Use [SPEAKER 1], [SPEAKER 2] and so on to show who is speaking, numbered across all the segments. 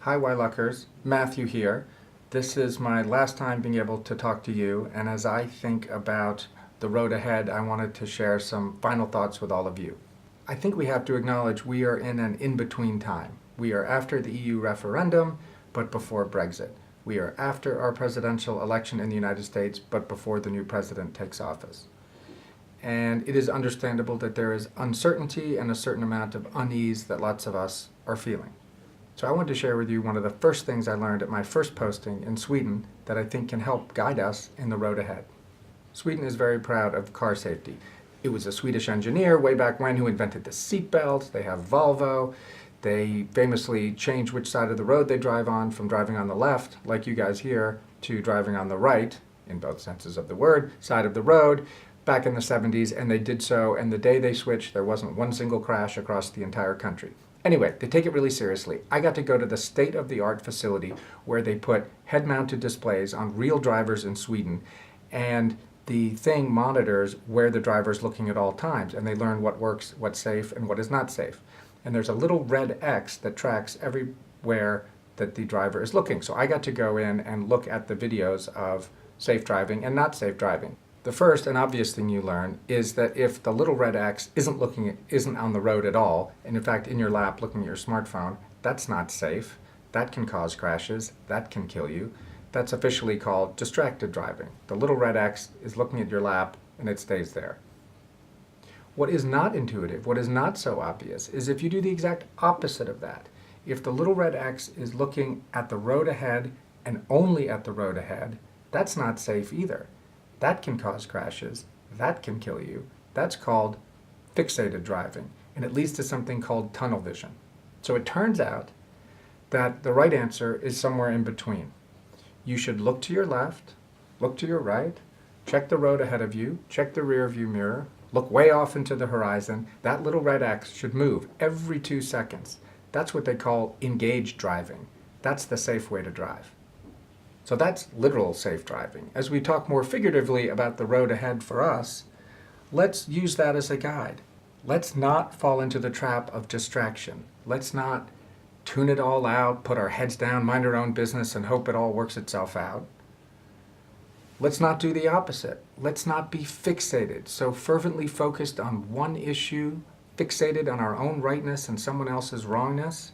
[SPEAKER 1] Hi Wyluckers, Matthew here. This is my last time being able to talk to you, and as I think about the road ahead, I wanted to share some final thoughts with all of you. I think we have to acknowledge we are in an in-between time. We are after the EU referendum, but before Brexit. We are after our presidential election in the United States, but before the new president takes office. And it is understandable that there is uncertainty and a certain amount of unease that lots of us are feeling. So I wanted to share with you one of the first things I learned at my first posting in Sweden that I think can help guide us in the road ahead. Sweden is very proud of car safety. It was a Swedish engineer way back when who invented the seatbelt. They have Volvo. They famously change which side of the road they drive on, from driving on the left, like you guys here, to driving on the right, in both senses of the word, side of the road, back in the 70s, and they did so, and the day they switched, there wasn't one single crash across the entire country. Anyway, they take it really seriously. I got to go to the state-of-the-art facility where they put head-mounted displays on real drivers in Sweden, and the thing monitors where the driver's looking at all times, and they learn what works, what's safe, and what is not safe. And there's a little red X that tracks everywhere that the driver is looking. So I got to go in and look at the videos of safe driving and not safe driving. The first and obvious thing you learn is that if the little red X isn't on the road at all, and in fact in your lap looking at your smartphone, that's not safe. That can cause crashes. That can kill you. That's officially called distracted driving. The little red X is looking at your lap and it stays there. What is not intuitive, what is not so obvious, is if you do the exact opposite of that. If the little red X is looking at the road ahead and only at the road ahead, that's not safe either. That can cause crashes. That can kill you. That's called fixated driving, and it leads to something called tunnel vision. So it turns out that the right answer is somewhere in between. You should look to your left, look to your right, check the road ahead of you, check the rear view mirror, look way off into the horizon. That little red X should move every 2 seconds. That's what they call engaged driving. That's the safe way to drive. So that's literal safe driving. As we talk more figuratively about the road ahead for us, let's use that as a guide. Let's not fall into the trap of distraction. Let's not tune it all out, put our heads down, mind our own business, and hope it all works itself out. Let's not do the opposite. Let's not be fixated, so fervently focused on one issue, fixated on our own rightness and someone else's wrongness.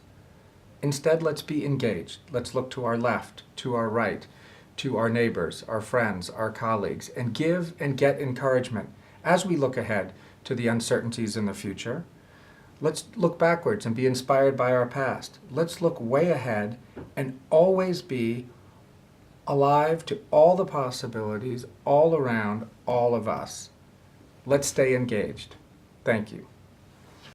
[SPEAKER 1] Instead, let's be engaged. Let's look to our left, to our right, to our neighbors, our friends, our colleagues, and give and get encouragement as we look ahead to the uncertainties in the future. Let's look backwards and be inspired by our past. Let's look way ahead and always be alive to all the possibilities all around all of us. Let's stay engaged. Thank you.